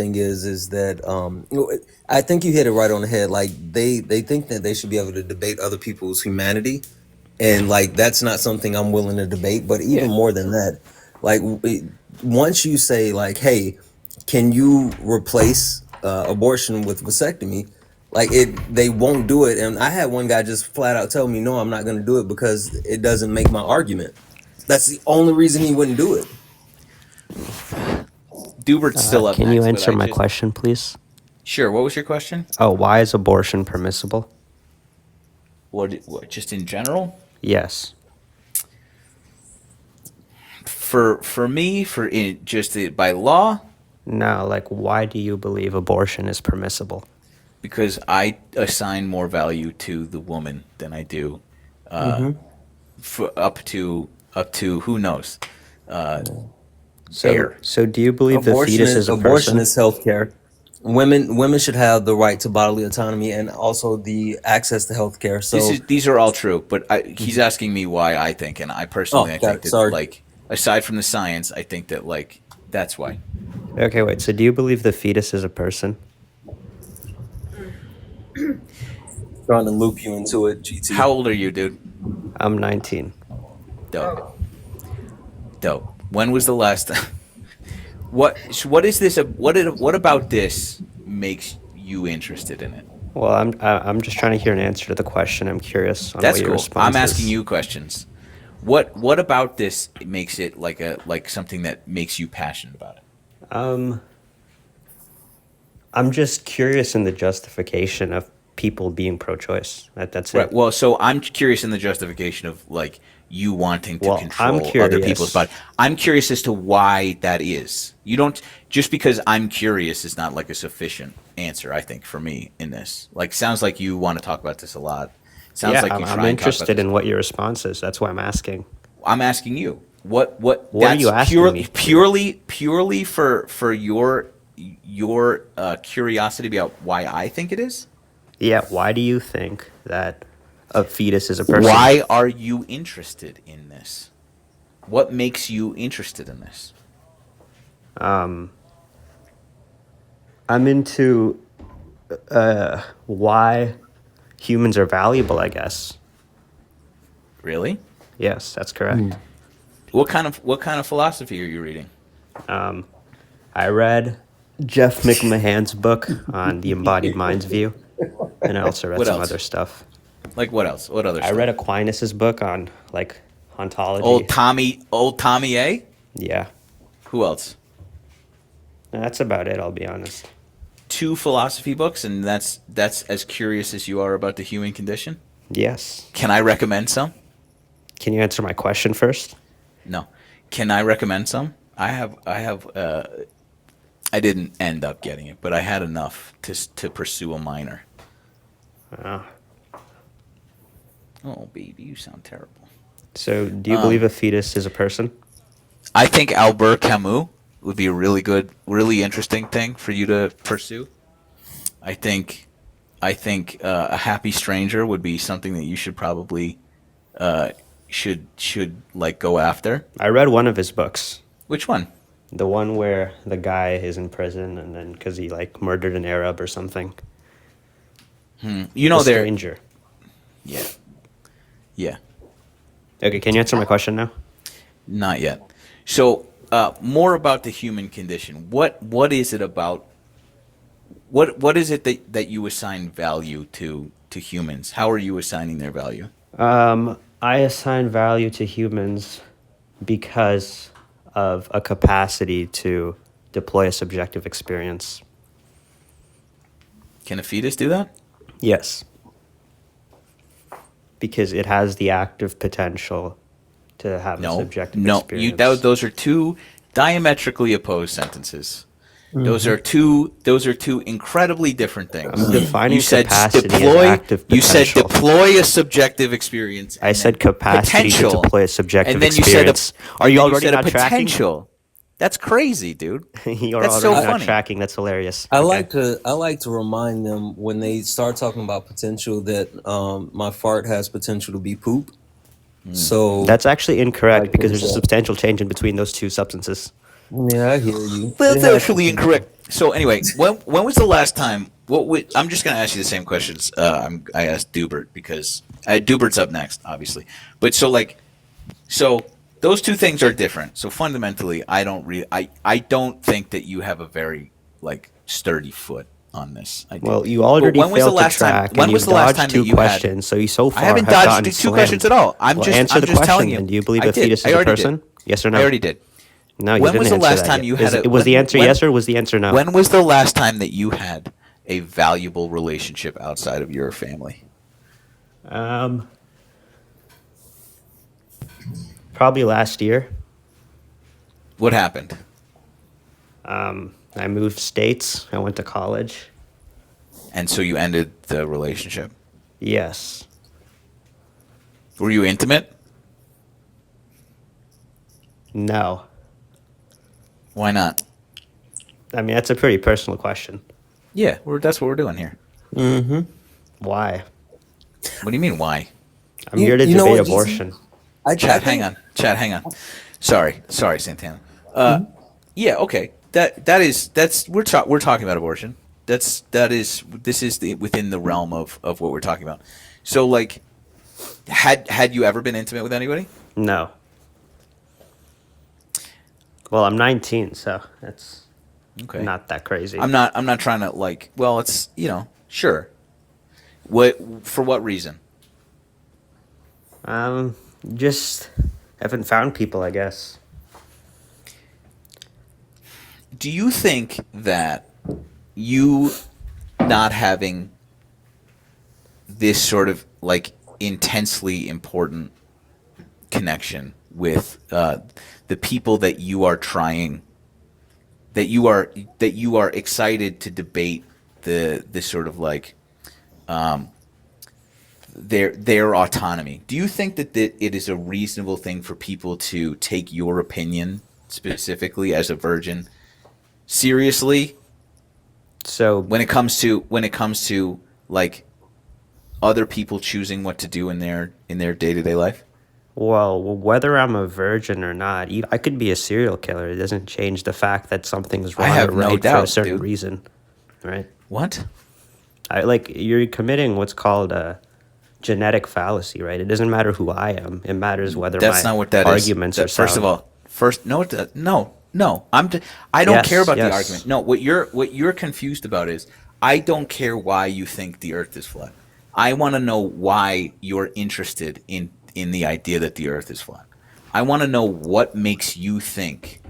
thing is that I think you hit it right on the head. Like they think that they should be able to debate other people's humanity, and like that's not something I'm willing to debate. But Yeah. even more than that, like once you say like, hey, can you replace abortion with vasectomy? Like they won't do it. And I had one guy just flat out tell me, no, I'm not going to do it because it doesn't make my argument. That's the only reason he wouldn't do it. Dubert's still up Can you next, but answer I my just question, please? sure. What was your question? Oh, why is abortion permissible? What just in general? Yes. For me, by law, No, like, why do you believe abortion is permissible? because I assign more value to the woman than I do for up to who knows. So, Air. so do you believe the Abortion fetus is is a abortion person? is healthcare. Women should have the right to bodily autonomy and also the access to healthcare. So, These are all true, but he's asking me why I think, and I personally oh, I got think it. that Sorry. like aside from the science, I think that like that's why. Okay, wait. So do you believe the fetus is a person? Trying to loop you into it, GT. How old are you, dude? I'm 19. Dope. Dope. When was the last time? What is this? What about this makes you interested in it? Well, I'm just trying to hear an answer to the question. I'm curious on That's what your cool. response I'm asking is. you questions. What about this makes it like something that makes you passionate about it? Um, I'm just curious in the justification of people being pro-choice. That's Right. it. Well, so I'm curious in the justification of like you wanting to Well, I'm control other people's curious. body. I'm curious as to why that is. You don't just because I'm curious is not like a sufficient answer. I think for me in this, like, sounds like you want to talk about this a lot. Sounds Yeah, like you I'm try and talk about interested this. in what your response is. That's why I'm asking. I'm asking you what What are you that's asking me? purely for your curiosity about why I think it is. Yeah, why do you think that a fetus is a person? Why are you interested in this? What makes you interested in this? Um, I'm into why humans are valuable, I guess. Really? Yes, that's correct. What kind of philosophy are you reading? Um, I read Jeff McMahon's book on the embodied mind's view, and I also read What some other else? stuff. Like what else? What other I read stuff? Aquinas's book on like Old ontology. Tommy, old Tommy A. Yeah, Who else? that's about it. I'll be honest. Two philosophy books, and that's as curious as you are about the human condition. Yes. Can I recommend some? Can you answer my question first? No. Can I recommend some? I didn't end up getting it, but I had enough to pursue a minor. Uh, Oh, baby, you sound terrible. so, do you believe a fetus is a person? I think Albert Camus would be a really good, really interesting thing for you to pursue. I think, a happy stranger would be something that you should probably should like go after. I read one of his books, Which one? the one where the guy is in prison and then because he like murdered an Arab or something. You The know there. stranger. Yeah, yeah. Okay, can you answer my question now? Not yet. So, more about the human condition. What is it about? What is it that you assign value to humans? How are you assigning their value? I assign value to humans because of a capacity to deploy a subjective experience. Can a fetus do that? Yes, because it has the active potential to have a No, subjective no. experience. Those are two diametrically opposed sentences. Those Mm-hmm. are two incredibly different things. I'm defining You said capacity as deploy. active You said potential. deploy a subjective experience. I And said then capacity to potential. deploy a subjective And then you said experience. Are you already a not tracking? potential. That's crazy, dude. You're That's already so not funny. tracking. That's hilarious. I Okay. like to remind them when they start talking about potential that my fart has potential to be poop. So That's actually I incorrect like because to there's a say, substantial change in between those two substances. Yeah, I hear you. It That's happens. actually incorrect. So anyway, when was the last time? I'm just going to ask you the same questions. I asked Dubert because Dubert's up next, obviously. But so those two things are different. So fundamentally, I don't think that you have a very like sturdy foot on this idea. Well, you But already when was the failed to last time? track, and When was you've the last dodged time that two you had? questions. So you so I far haven't have dodged gotten two questions at slammed. all. I'm Well, just answer I'm the just question telling you. then. Do you believe I a did. fetus I is a already person? did. Yes or no? I already did. No, you When didn't was the answer last that time yet. you had a? Was the answer when, yes or was the answer no? When was the last time that you had a valuable relationship outside of your family? Um, Probably last year. What happened? I moved states. I went to college. And so you ended the relationship. Yes. Were you intimate? No. Why not? I mean, that's a pretty personal question. Yeah, that's what we're doing here. Mm-hmm. Why? What do you mean, why? I'm here to You know debate what, DC? abortion. I Chad, think, hang on. Chad, hang on. Sorry, Santana. Mhm. Yeah, okay. That's we're talking about abortion. This is within the realm of what we're talking about. So like, had you ever been intimate with anybody? No. Well, I'm 19, so that's Okay. not that crazy. I'm not trying to like. Well, it's sure. For what reason? Just haven't found people, I guess. Do you think that you not having this sort of like intensely important connection with the people that you are trying that you are excited to debate the sort of like their autonomy. Do you think that it is a reasonable thing for people to take your opinion specifically as a virgin seriously So, when it comes to like other people choosing what to do in their day-to-day life? well, whether I'm a virgin or not, I could be a serial killer. It doesn't change the fact that something's I wrong have or no right for a doubt, certain dude. reason, right? What? You're committing what's called a genetic fallacy, right? It doesn't matter who I am. It matters whether That's my not what that is. arguments are First of sound. all, no, no. I don't care Yes, about the yes. argument. No, what you're confused about is I don't care why you think the Earth is flat. I want to know why you're interested in the idea that the Earth is flat. I want to know what makes you think.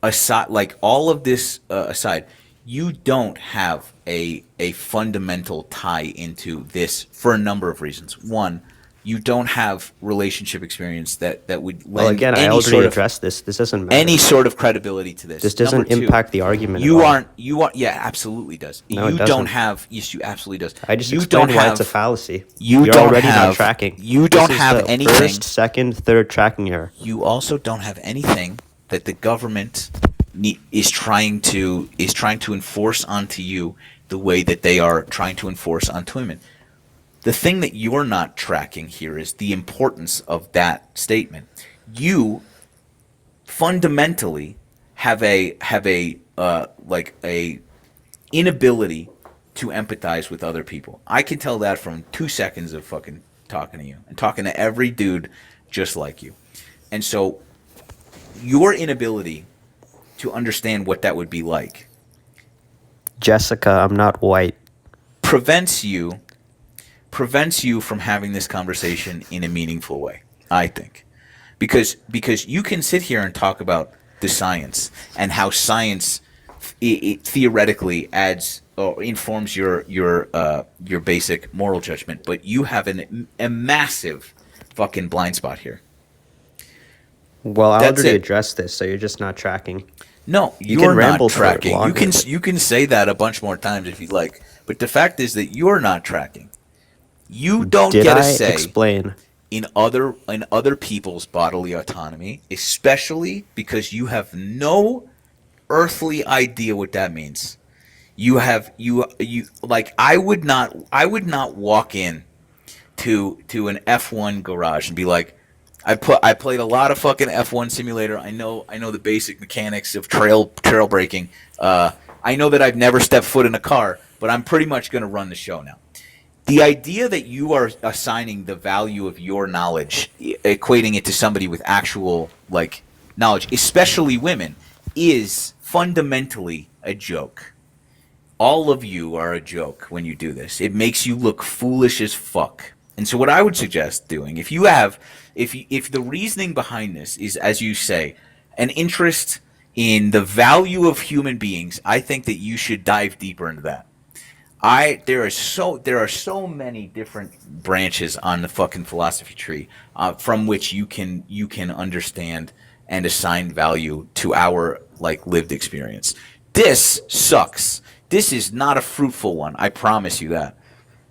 Aside, like all of this aside, you don't have a fundamental tie into this for a number of reasons. One, you don't have relationship experience that would Well, lend again, I any already sort of addressed this. This doesn't matter. any sort of credibility to this. This Number doesn't two, impact the argument You at all. aren't. You are. Yeah, absolutely does. No, it You doesn't. don't have. Yes, you absolutely does. I just you explained don't why have, it's a fallacy. You You're don't already have, not tracking. You don't This is have the anything. First, second, third tracking error. You also don't have anything that the government is trying to enforce onto you the way that they are trying to enforce onto women. The thing that you're not tracking here is the importance of that statement. You fundamentally have a like a inability to empathize with other people. I can tell that from 2 seconds of fucking talking to you and talking to every dude just like you. And so your inability to understand what that would be like Jessica, I'm not white. prevents you from having this conversation in a meaningful way, I think. Because you can sit here and talk about the science and how science it theoretically adds or informs your basic moral judgment, but you have a massive fucking blind spot here. Well, I That's already it. addressed this, so you're just not tracking. No, You you're can ramble not for tracking. longer, but- You can say that a bunch more times if you like, but the fact is that you're not tracking. You don't Did get a I say explain? in other people's bodily autonomy, especially because you have no earthly idea what that means. You like I would not walk in to an F1 garage and be like, I played a lot of fucking F1 simulator. I know the basic mechanics of trail breaking. I know that I've never stepped foot in a car, but I'm pretty much going to run the show now. The idea that you are assigning the value of your knowledge, equating it to somebody with actual like knowledge, especially women, is fundamentally a joke. All of you are a joke when you do this. It makes you look foolish as fuck. And so what I would suggest doing, if the reasoning behind this is, as you say, an interest in the value of human beings, I think that you should dive deeper into that. There are so many different branches on the fucking philosophy tree from which you can understand and assign value to our like lived experience. This sucks. This is not a fruitful one. I promise you that.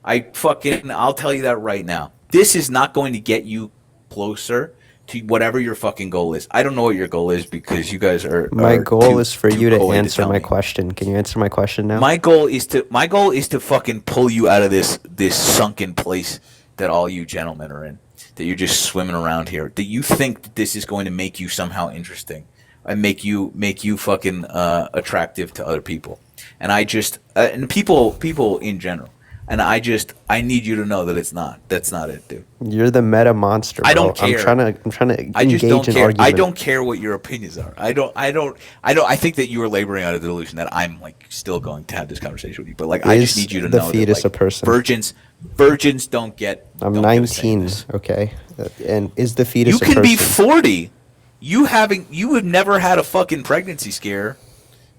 I'll tell you that right now. This is not going to get you closer to whatever your fucking goal is. I don't know what your goal is because you guys are. My goal is for you to coy answer tell my me. question. Can you answer my question now? My goal is to fucking pull you out of this sunken place that all you gentlemen are in. That you're just swimming around here. That you think that this is going to make you somehow interesting and make you fucking attractive to other people. And I just and people in general. And I need you to know that it's not. That's not it, dude. You're the meta monster, bro. I don't care. I'm trying to I just engage don't in care. argument. I don't care what your opinions are. I think that you are laboring under the delusion that I'm like still going to have this conversation with you. But like, I just need you to the know fetus that like, a person? virgins don't get. I'm don't 19, okay? And is the fetus You a person? can be 40. You have never had a fucking pregnancy scare.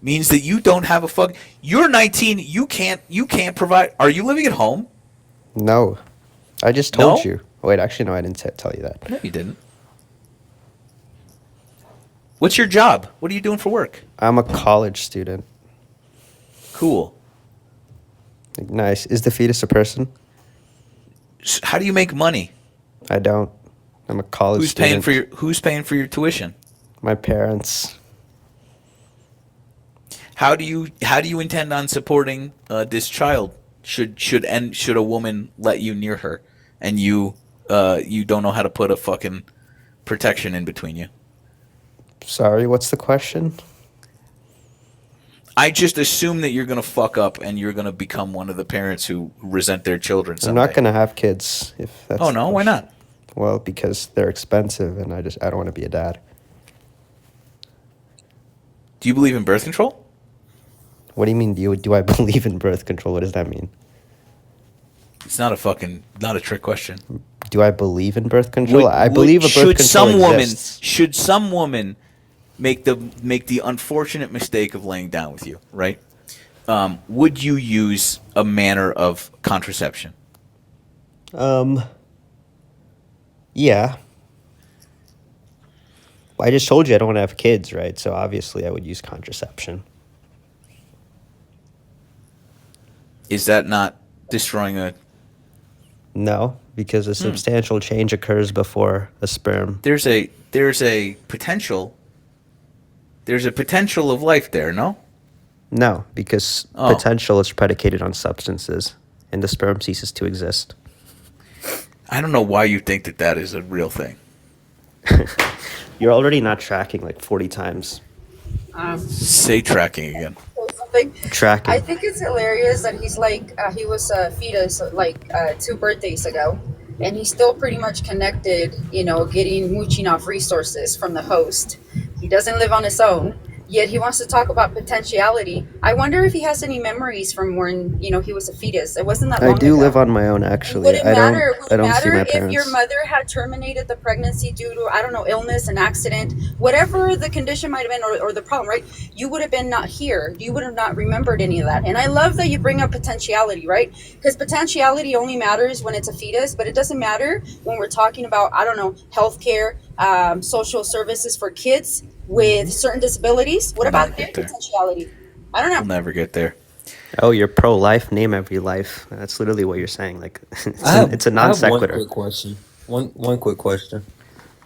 Means that you don't have a fuck. You're 19. You can't provide. Are you living at home? No. I just told No? you. Wait, actually, no, I didn't tell you that. No, you didn't. What's your job? What are you doing for work? I'm a college student. Cool. Nice. Is the fetus a person? How do you make money? I don't. I'm a college student. Who's paying for your tuition? My parents. How do you intend on supporting this child? Should a woman let you near her, and you don't know how to put a fucking protection in between you? Sorry, what's the question? I just assume that you're gonna fuck up and you're gonna become one of the parents who resent their children someday. I'm not gonna have kids if that's. Oh no, why not? Well, because they're expensive, and I don't want to be a dad. Do you believe in birth control? What do you mean? Do I believe in birth control? What does that mean? It's not a trick question. Do I believe in birth control? I believe a birth control exists. Should some woman make the unfortunate mistake of laying down with you, right? Would you use a manner of contraception? Yeah. I just told you I don't want to have kids, right? So obviously I would use contraception. Is that not destroying a... No, because a substantial change occurs before a sperm. There's a potential of life there, no? No, because potential is predicated on substances, and the sperm ceases to exist. I don't know why you think that is a real thing. You're already not tracking like 40 times. Say tracking again. Something. Tracking. I think it's hilarious that he's like he was a fetus like 2 birthdays ago, and he's still pretty much connected. Mooching off resources from the host. He doesn't live on his own. Yet he wants to talk about potentiality. I wonder if he has any memories from when he was a fetus. It wasn't that long I do ago. live on my own, actually. Would it matter? I don't see my if parents. your mother had terminated the pregnancy due to, I don't know, illness, an accident, whatever the condition might have been, or the problem, right? You would have been not here. You would have not remembered any of that. And I love that you bring up potentiality, right? Because potentiality only matters when it's a fetus, but it doesn't matter when we're talking about, I don't know, healthcare, social services for kids with certain disabilities. What about their potentiality? I don't know. We'll never get there. Oh, you're pro-life? Name every life. That's literally what you're saying. Like, it's a non sequitur. One quick question. One quick question.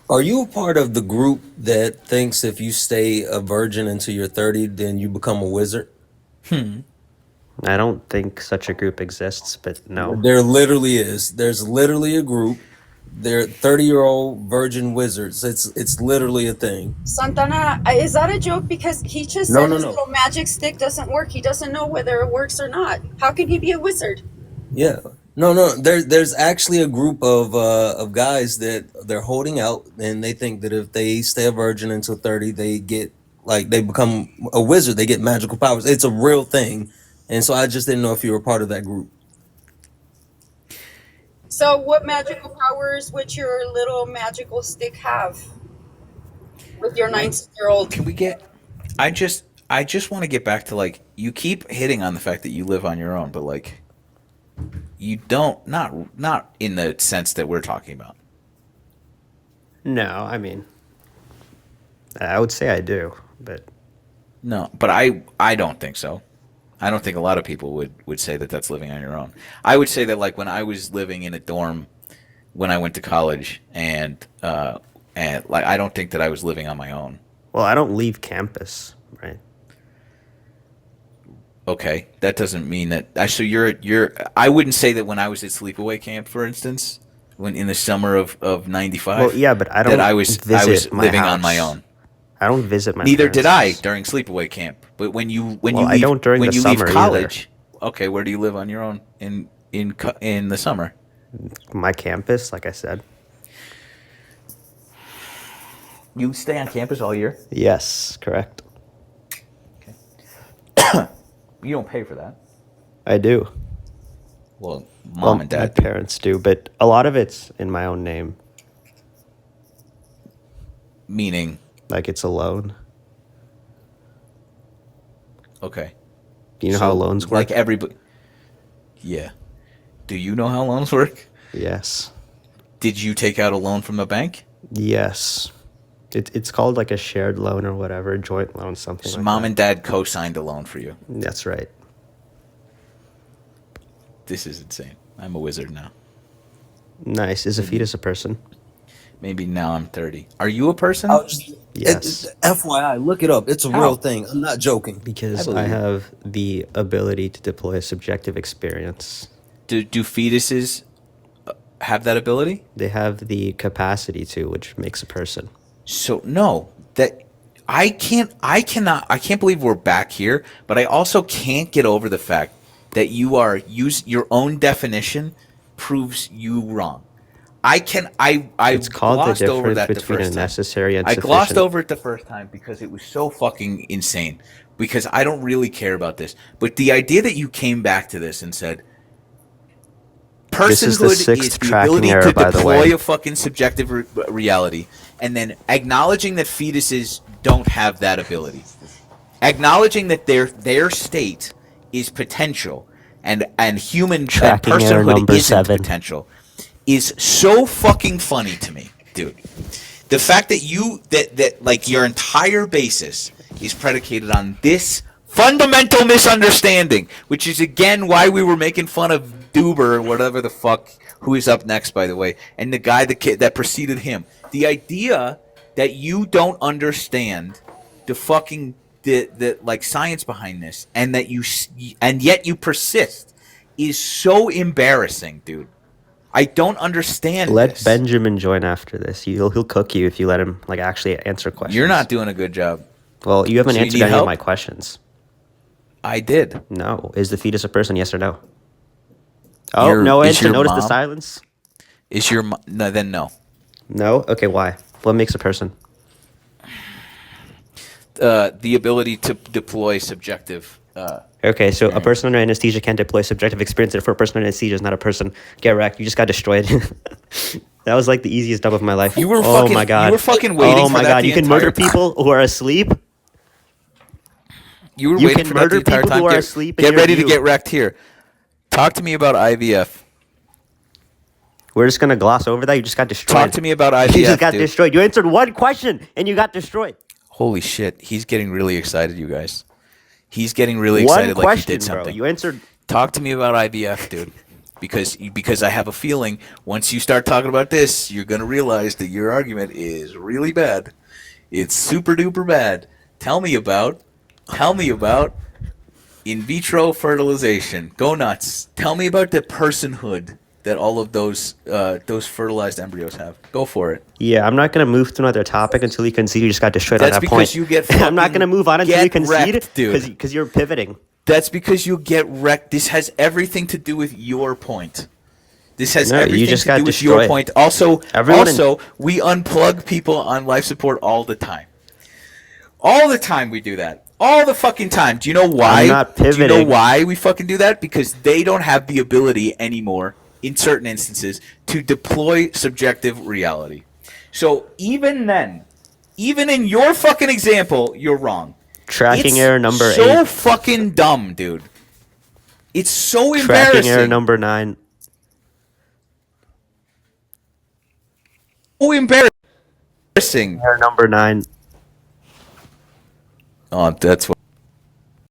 Are you a part of the group that thinks if you stay a virgin until you're 30, then you become a wizard? I don't think such a group exists, but no. There literally is. There's literally a group They're 30-year-old virgin wizards. It's literally a thing. Santana, is that a joke? Because he just No, said no, his no. little magic stick doesn't work. He doesn't know whether it works or not. How can he be a wizard? Yeah. No, no. There's actually a group of guys that they're holding out, and they think that if they stay a virgin until 30, they become a wizard. They get magical powers. It's a real thing, and so I just didn't know if you were part of that group. So, what magical powers would your little magical stick have with your 19-year-old? Can we get? I just want to get back to like you keep hitting on the fact that you live on your own, but like you don't not in the sense that we're talking about. No, I mean, I would say I do, but No, but I don't think so. I don't think a lot of people would say that that's living on your own. I would say that like when I was living in a dorm when I went to college and like I don't think that I was living on my own. well, I don't leave campus, right? Okay, that doesn't mean that. So you're. I wouldn't say that when I was at sleepaway camp, for instance, when in the summer of '95. Well, yeah, but I don't that I was visit my living house. on my own. I don't visit my Neither did I parents' during sleepaway camp. But when you Well, I leave don't during when the you leave summer either. college, okay, where do you live on your own in the summer? my campus, like I said. You stay on campus all year. Yes, correct. You don't pay for that. I do. Well, mom Well, and my dad do. parents do, but a lot of it's in my own name. Meaning, Like it's a loan. okay. Do you know how loans work? Like everybody. Yeah. Do you know how loans work? Yes. Did you take out a loan from the bank? Yes. It's called like a shared loan or whatever, joint loan, something So like mom that. and dad co-signed a loan for you. That's right. This is insane. I'm a wizard now. Nice. Is a fetus a person? Maybe now I'm 30. Are you a person? Yes. FYI, look it up. It's a How? real thing. I'm not joking. Because I I believe it. have the ability to deploy a subjective experience. Do fetuses have that ability? They have the capacity to, which makes a person. So no, that I can't believe we're back here, but I also can't get over the fact that your own definition proves you wrong. I It's called the glossed over difference that the between a first time. necessary and I glossed sufficient. over it the first time because it was so fucking insane. Because I don't really care about this, but the idea that you came back to this and said This is the personhood sixth is the tracking ability error, to by the deploy way. a fucking subjective reality, and then acknowledging that fetuses don't have that ability, acknowledging that their state is potential, and human and Tracking error personhood number isn't 7. potential, is so fucking funny to me, dude. The fact that that like your entire basis is predicated on this fundamental misunderstanding, which is again why we were making fun of Duber or whatever the fuck, who is up next, by the way, and the guy that preceded him. The idea that you don't understand the fucking the like science behind this, and that and yet you persist, is so embarrassing, dude. I don't understand Let this. Benjamin join after this. He'll cook you if you let him like actually answer questions. You're not doing a good job. Well, you haven't So you answered need any help? of my questions. I did. No. Is the fetus a person? Yes or no? Oh, Your- no is answer. your Notice the mom- silence. Is your no? Then no. No. Okay. Why? What makes a person? The ability to deploy subjective. Okay, so a person under anesthesia can't deploy subjective experience. Therefore, a person under anesthesia is not a person. Get wrecked. You just got destroyed. That was like the easiest dub of my life. You were oh fucking. my god. You were fucking waiting Oh for my that god. the You can entire murder time. people who are asleep. You were You waiting can for that the murder entire people time. who are Get, asleep in get your ready to view. get wrecked here. Talk to me about IVF. We're just gonna gloss over that. You just got destroyed. Talk to me about IVF. You just got dude. destroyed. You answered one question and you got destroyed. Holy shit! He's getting really excited, you guys. He's getting really One excited, like he question, did something. bro. You answered. Talk to me about IVF, dude. Because I have a feeling once you start talking about this, you're gonna realize that your argument is really bad. It's super duper bad. Tell me about in vitro fertilization. Go nuts. Tell me about the personhood that all of those fertilized embryos have. Go for it. Yeah, I'm not gonna move to another topic until you concede. You just got destroyed That's on that because point. you get I'm not gonna move on until you get concede, wrecked, dude. because you're pivoting. That's because you get wrecked. This has everything to do with your point. This has No, you everything just to got do with your destroyed. point. Also, Everyone we unplug people on life support all the time. All the time we do that. All the fucking time. Do you know why? I'm not Do you know pivoting. why we fucking do that? Because they don't have the ability anymore, in certain instances, to deploy subjective reality. So even then, even in your fucking example, you're wrong. Tracking It's error number so 8. fucking dumb, dude. It's so Tracking embarrassing. error number 9. So embarrassing. Error number 9. Oh, that's what.